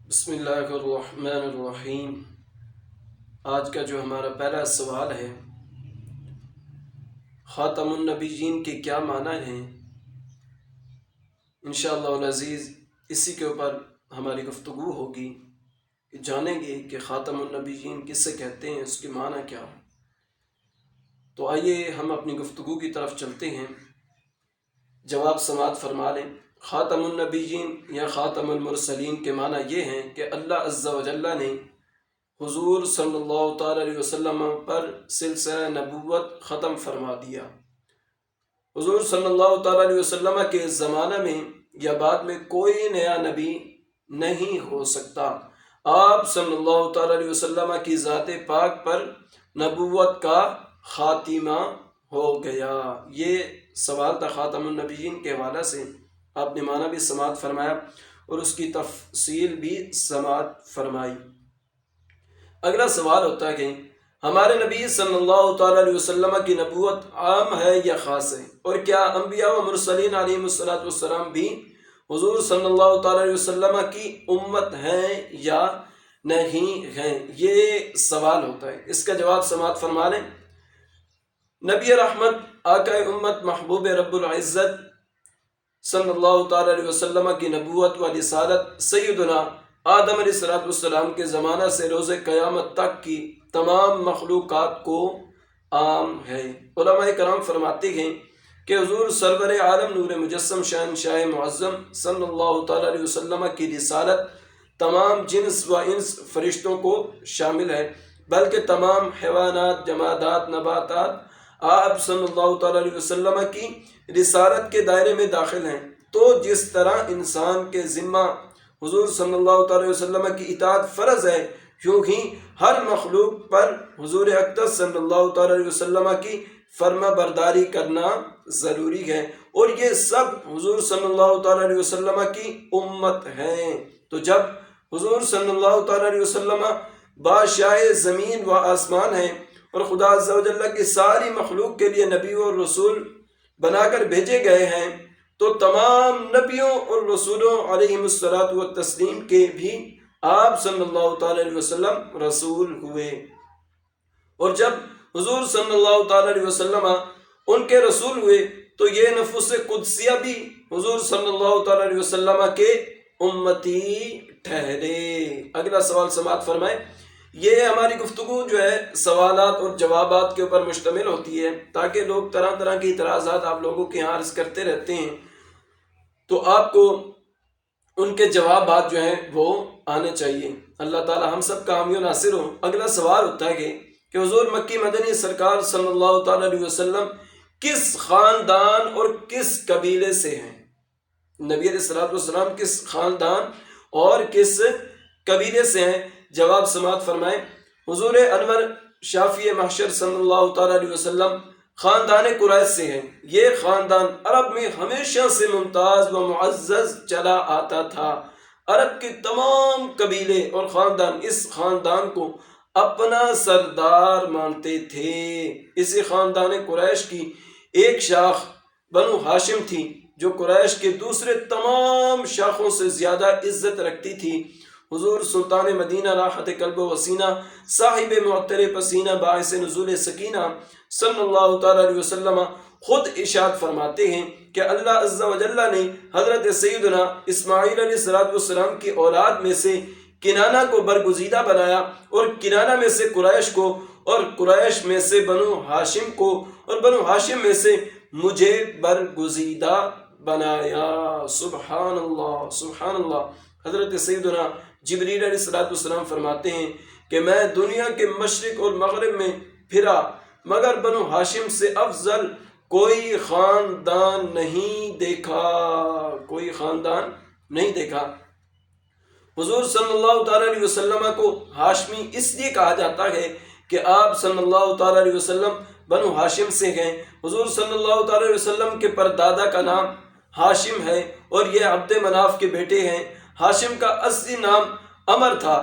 بسم اللہ الرحمن الرحیم۔ آج کا جو ہمارا پہلا سوال ہے، خاتم النبیین کے کیا معنی ہیں؟ انشاءاللہ العزیز اسی کے اوپر ہماری گفتگو ہوگی کہ جانیں گے کہ خاتم النبیین کس سے کہتے ہیں، اس کے معنی کیا ہے۔ تو آئیے ہم اپنی گفتگو کی طرف چلتے ہیں، جواب سماعت فرما لیں۔ خاتم النبیین یا خاتم المرسلین کے معنی یہ ہیں کہ اللہ عز و جل نے حضور صلی اللہ تعالیٰ علیہ وسلم پر سلسلہ نبوت ختم فرما دیا۔ حضور صلی اللہ تعالیٰ علیہ وسلم کے زمانہ میں یا بعد میں کوئی نیا نبی نہیں ہو سکتا۔ آپ صلی اللہ تعالیٰ علیہ وسلم کی ذات پاک پر نبوت کا خاتمہ ہو گیا۔ یہ سوال تھا خاتم النبیین کے حوالے سے، آپ نے معنی بھی سماعت فرمایا اور اس کی تفصیل بھی سماعت فرمائی۔ اگلا سوال ہوتا ہے کہ ہمارے نبی صلی اللہ تعالیٰ علیہ وسلم کی نبوت عام ہے یا خاص ہے، اور کیا انبیاء و مرسلین علیہ السلام بھی حضور صلی اللہ تعالیٰ علیہ وسلم کی امت ہیں یا نہیں ہیں؟ یہ سوال ہوتا ہے، اس کا جواب سماعت فرما لیں۔ نبی رحمت، آقا امت، محبوب رب العزت صلی اللہ تعالیٰ علیہ وسلم کی نبوت و رسالت سیدنا آدم علیہ السلام کے زمانہ سے روز قیامت تک کی تمام مخلوقات کو عام ہے۔ علماء کرام فرماتے ہیں کہ حضور سرور عالم نور مجسم شہنشاہ معظم صلی اللہ تعالیٰ علیہ وسلم کی رسالت تمام جنس و انس فرشتوں کو شامل ہے، بلکہ تمام حیوانات، جمادات، نباتات آپ صلی اللہ تعالیٰ علیہ وسلم کی رسالت کے دائرے میں داخل ہیں۔ تو جس طرح انسان کے ذمہ حضور صلی اللہ تعالیٰ علیہ وسلم کی اطاعت فرض ہے، یوں ہی ہر مخلوق پر حضور اقدس صلی اللہ تعالیٰ علیہ وسلم کی فرما برداری کرنا ضروری ہے، اور یہ سب حضور صلی اللہ تعالیٰ علیہ وسلم کی امت ہیں۔ تو جب حضور صلی اللہ تعالیٰ علیہ وسلم بادشاہ زمین و آسمان ہیں اور خدا عز و جل کی ساری مخلوق کے لیے نبی اور رسول بنا کر بھیجے گئے ہیں، تو تمام نبیوں اور رسولوں علیہم الصلاۃ والتسلیم کے بھی آپ صلی اللہ تعالیٰ علیہ وسلم رسول ہوئے، اور جب حضور صلی اللہ تعالیٰ علیہ وسلم ان کے رسول ہوئے تو یہ نفس قدسیہ بھی حضور صلی اللہ تعالیٰ علیہ وسلم کے امتی ٹھہرے۔ اگلا سوال سماعت فرمائیں۔ یہ ہماری گفتگو جو ہے سوالات اور جوابات کے اوپر مشتمل ہوتی ہے، تاکہ لوگ طرح طرح کی اعتراضات آپ لوگوں کے یہاں عرض کرتے رہتے ہیں، تو آپ کو ان کے جوابات جو ہیں وہ آنے چاہیے۔ اللہ تعالی ہم سب کا حامی و ناصر ہو۔ اگلا سوال ہوتا ہے کہ حضور مکی مدنی سرکار صلی اللہ تعالیٰ علیہ وسلم کس خاندان اور کس قبیلے سے ہیں؟ نبی علیہ السلام کس خاندان اور کس قبیلے سے ہیں؟ جواب سماعت فرمائیں۔ حضور انور شافی محشر صلی اللہ تعالیٰ علیہ وسلم خاندان قریش سے ہیں۔ یہ خاندان عرب میں ہمیشہ سے ممتاز و معزز چلا آتا تھا۔ عرب کے تمام قبیلے اور خاندان اس خاندان کو اپنا سردار مانتے تھے۔ اسی خاندان قریش کی ایک شاخ بنو ہاشم تھی، جو قریش کے دوسرے تمام شاخوں سے زیادہ عزت رکھتی تھی۔ حضور سلطان مدینہ راحت قلب و سینہ، صاحب معطر پسینہ، باعث نزول سکینہ صلی اللہ تعالیٰ علیہ وسلم خود ارشاد فرماتے ہیں کہ اللہ عز و جل نے حضرت سیدنا اسماعیل علیہ السلام کی اولاد میں سے کنانہ کو برگزیدہ بنایا، اور کنانہ میں سے قریش کو، اور قریش میں سے بنو ہاشم کو، اور بنو ہاشم میں سے مجھے برگزیدہ بنایا۔ سبحان اللہ، سبحان اللہ۔ حضرت سیدنا جبریل علیہ السلام فرماتے ہیں کہ میں دنیا کے مشرق اور مغرب میں پھرا، مگر بنو ہاشم سے افضل کوئی خاندان نہیں دیکھا، کوئی خاندان نہیں دیکھا۔ حضور صلی اللہ تعالیٰ علیہ وسلم کو ہاشمی اس لیے کہا جاتا ہے کہ آپ صلی اللہ تعالیٰ علیہ وسلم بنو ہاشم سے ہیں۔ حضور صلی اللہ تعالیٰ علیہ وسلم کے پردادا کا نام ہاشم ہے، اور یہ عبد مناف کے بیٹے ہیں۔ ہاشم کا اصلی نام عمر تھا۔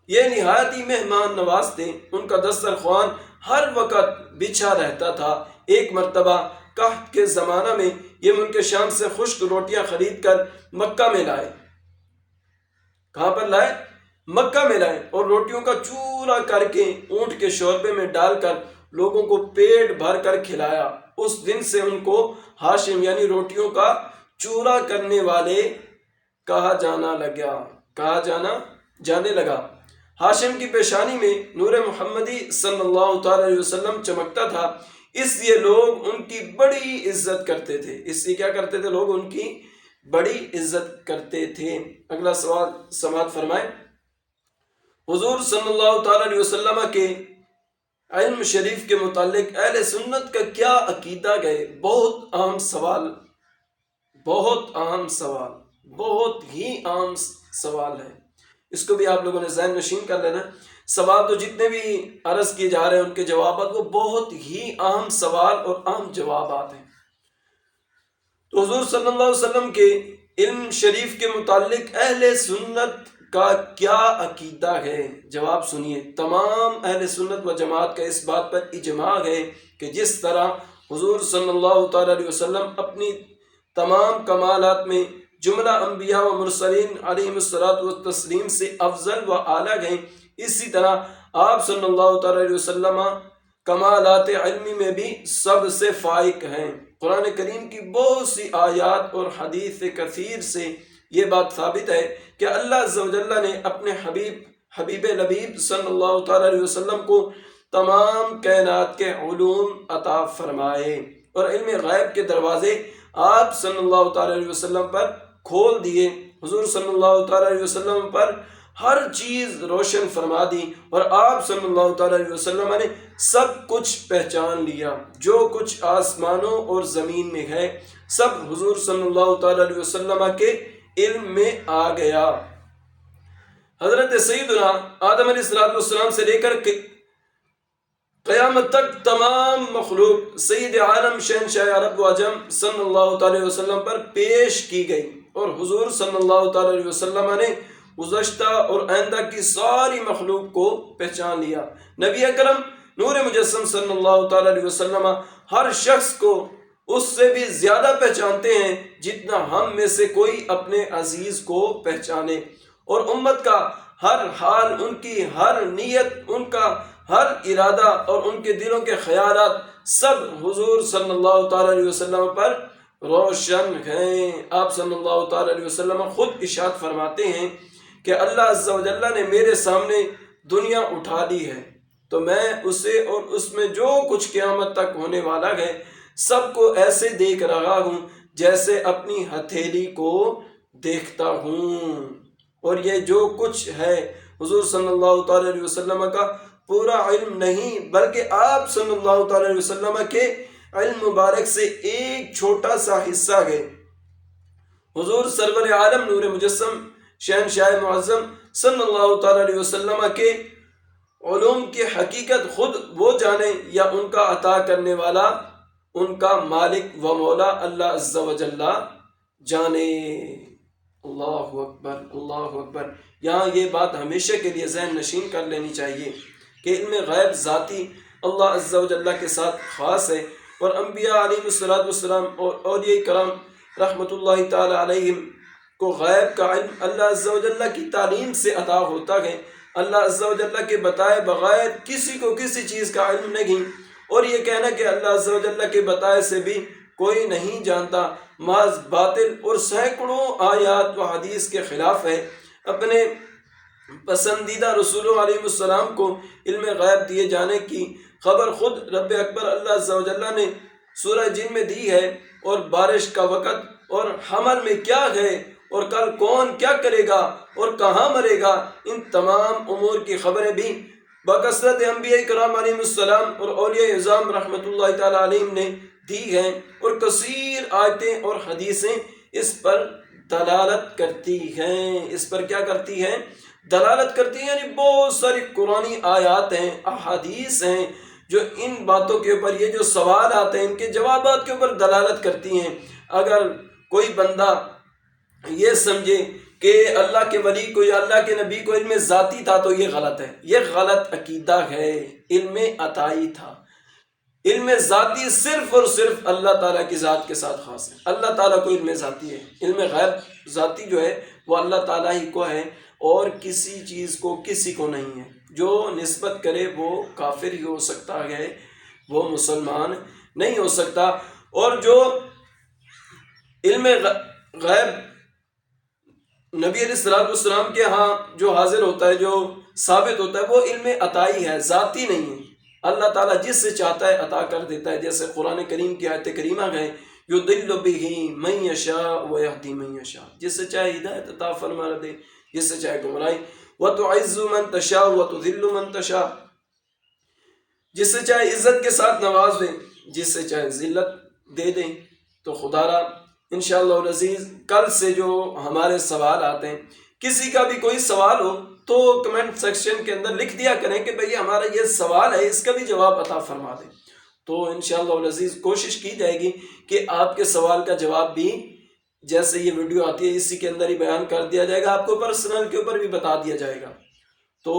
یہ نہایت ہی مہمان نواز تھے، ان کا دسترخوان ہر وقت بچھا رہتا تھا۔ ایک مرتبہ قحط کے زمانہ میں یہ ملک شام سے خشک روٹیاں خرید کر مکہ میں لائے۔ کہاں پر لائے؟ مکہ میں لائے اور روٹیوں کا چورا کر کے اونٹ کے شوربے میں ڈال کر لوگوں کو پیٹ بھر کر کھلایا۔ اس دن سے ان کو ہاشم یعنی روٹیوں کا چورا کرنے والے کہا جانے لگا۔ ہاشم کی پیشانی میں نور محمدی صلی اللہ تعالی علیہ وسلم چمکتا تھا، اس لیے لوگ ان کی بڑی عزت کرتے تھے۔ اس لیے کیا کرتے تھے؟ لوگ ان کی بڑی عزت کرتے تھے۔ اگلا سوال سماعت فرمائیں۔ حضور صلی اللہ تعالی علیہ وسلم کے علم شریف کے متعلق اہل سنت کا کیا عقیدہ ہے؟ بہت اہم سوال، بہت ہی اہم سوال ہے۔ اس کو بھی آپ لوگوں نے ذہن نشین کر لینا۔ سوال تو جتنے بھی عرض کیے جا رہے ہیں ان کے جوابات وہ بہت ہی اہم سوال اور اہم جوابات ہیں۔ تو حضور صلی اللہ علیہ وسلم کے علم شریف کے متعلق اہل سنت کا کیا عقیدہ ہے؟ جواب سنیے۔ تمام اہل سنت و جماعت کا اس بات پر اجماع ہے کہ جس طرح حضور صلی اللہ تعالی علیہ وسلم اپنی تمام کمالات میں جملہ انبیاء و مرسلین علیہم الصلاۃ والتسلیم سے افضل و اعلیٰ ہیں، اسی طرح آپ صلی اللہ تعالی علیہ وسلم کمالات علمی میں بھی سب سے فائق ہیں۔ قرآن کریم کی بہت سی آیات اور حدیث کثیر سے یہ بات ثابت ہے کہ اللہ عز و جل نے اپنے حبیب لبیب صلی اللہ تعالی علیہ وسلم کو تمام کائنات کے علوم عطا فرمائے اور علم غیب کے دروازے آپ صلی اللہ تعالی علیہ وسلم پر کھول دیے۔ حضور صلی اللہ تعالی علیہ وسلم پر ہر چیز روشن فرما دی اور آپ صلی اللہ تعالی علیہ وسلم نے سب کچھ پہچان لیا۔ جو کچھ آسمانوں اور زمین میں ہے سب حضور صلی اللہ تعالی علیہ وسلم کے علم میں آ گیا۔ حضرت سیدنا آدم علیہ السلام سے لے کر قیامت تک تمام مخلوق سید عالم شہنشاہ عرب و عجم صلی اللہ تعالی وسلم پر پیش کی گئی اور حضور صلی اللہ تعالی علیہ وسلم نے گزشتہ اور آئندہ کی ساری مخلوق کو پہچان لیا۔ نبی اکرم نور مجسم صلی اللہ تعالی علیہ وسلم ہر شخص کو اس سے بھی زیادہ پہچانتے ہیں جتنا ہم میں سے کوئی اپنے عزیز کو پہچانے، اور امت کا ہر حال، ان کی ہر نیت، ان کا ہر ارادہ اور ان کے دلوں کے خیالات سب حضور صلی اللہ تعالی علیہ وسلم پر روشن ہیں۔ آپ صلی اللہ تعالی علیہ وسلم خود ارشاد فرماتے ہیں کہ اللہ عز و جل نے میرے سامنے دنیا اٹھا لی ہے تو میں اسے اور اس میں جو کچھ قیامت تک ہونے والا ہے سب کو ایسے دیکھ رہا ہوں جیسے اپنی ہتھیلی کو دیکھتا ہوں، اور یہ جو کچھ ہے حضور صلی اللہ تعالی علیہ وسلم کا پورا علم نہیں بلکہ آپ صلی اللہ تعالی علیہ وسلم کے علم مبارک سے ایک چھوٹا سا حصہ ہے۔ حضور سرور عالم نور مجسم شہنشاہ معظم صلی اللہ تعالی علیہ وسلم کے علوم کی حقیقت خود وہ جانے یا ان کا عطا کرنے والا، ان کا مالک و مولا اللہ عز و جل جانے۔ اللہ اکبر، اللہ اکبر۔ یہاں یہ بات ہمیشہ کے لیے ذہن نشین کر لینی چاہیے کہ علم غیب ذاتی اللہ عز و جل کے ساتھ خاص ہے، اور انبیاء علیہ السلام اور اولیاء کرام رحمۃ اللہ تعالی علیہم کو غیب کا علم اللہ عز و جل کی تعلیم سے عطا ہوتا ہے۔ اللہ عز و جل کے بتائے بغیر کسی کو کسی چیز کا علم نہیں، اور یہ کہنا کہ اللہ عز و جل کے بتائے سے بھی کوئی نہیں جانتا محض باطل اور سینکڑوں آیات و حدیث کے خلاف ہے۔ اپنے پسندیدہ رسولوں علیہ السلام کو علم غیب دیے جانے کی خبر خود رب اکبر اللہ عز و جل نے سورہ جن میں دی ہے، اور بارش کا وقت اور حمل میں کیا ہے اور کل کون کیا کرے گا اور کہاں مرے گا، ان تمام امور کی خبریں بھی بکثرت انبیاء کرام علیہ السلام اور اولیاء اعظام رحمۃ اللہ تعالی علیہم نے دی ہیں، اور کثیر آیتیں اور حدیثیں اس پر دلالت کرتی ہیں۔ اس پر کیا کرتی ہیں؟ دلالت کرتی ہیں، یعنی بہت ساری قرآنی آیات ہیں، احادیث ہیں جو ان باتوں کے اوپر، یہ جو سوالات ہیں ان کے جوابات کے اوپر دلالت کرتی ہیں۔ اگر کوئی بندہ یہ سمجھے کہ اللہ کے ولی کو یا اللہ کے نبی کو علم ذاتی تھا تو یہ غلط ہے، یہ غلط عقیدہ ہے۔ علم عطائی تھا، علم ذاتی صرف اور صرف اللہ تعالیٰ کی ذات کے ساتھ خاص ہے۔ اللہ تعالیٰ کو علم ذاتی ہے، علم غیب ذاتی جو ہے وہ اللہ تعالیٰ ہی کو ہے۔ اور کسی چیز کو کسی کو نہیں ہے۔ جو نسبت کرے وہ کافر ہی ہو سکتا ہے، وہ مسلمان نہیں ہو سکتا۔ اور جو علم غیب نبی علیہ السلام کے ہاں جو حاضر ہوتا ہے، جو ثابت ہوتا ہے، وہ علم عطائی ہے، ذاتی نہیں ہے۔ اللہ تعالیٰ جس سے چاہتا ہے عطا کر دیتا ہے، جیسے قرآن کریم کی آیت کریمہ گئے یضل بہ من یشاء ویہدی من یشاء، جس سے چاہے ہدایت عطا فرما دے، جس سے چاہے گمراہی۔ وتعز من تشاء وتذل من تشاء، جس سے چاہے عزت کے ساتھ نواز دیں، جس سے چاہے ذلت دے دیں۔ تو خدا را انشاءاللہ العزیز کل سے جو ہمارے سوال آتے ہیں، کسی کا بھی کوئی سوال ہو تو کمنٹ سیکشن کے اندر لکھ دیا کریں کہ بھئی ہمارا یہ سوال ہے، اس کا بھی جواب عطا فرما دیں۔ تو انشاءاللہ العزیز کوشش کی جائے گی کہ آپ کے سوال کا جواب بھی جیسے یہ ویڈیو آتی ہے اسی کے اندر ہی بیان کر دیا جائے گا، آپ کو پرسنل کے اوپر بھی بتا دیا جائے گا۔ تو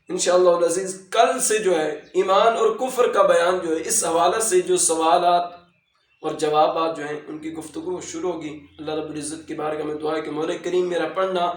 انشاءاللہ العزیز کل سے جو ہے ایمان اور کفر کا بیان جو ہے اس حوالے سے جو سوالات اور جوابات جو ہیں ان کی گفتگو شروع ہوگی۔ اللہ رب العزت کی بارگاہ میں دعا ہے کہ مولا کریم میرا پڑھنا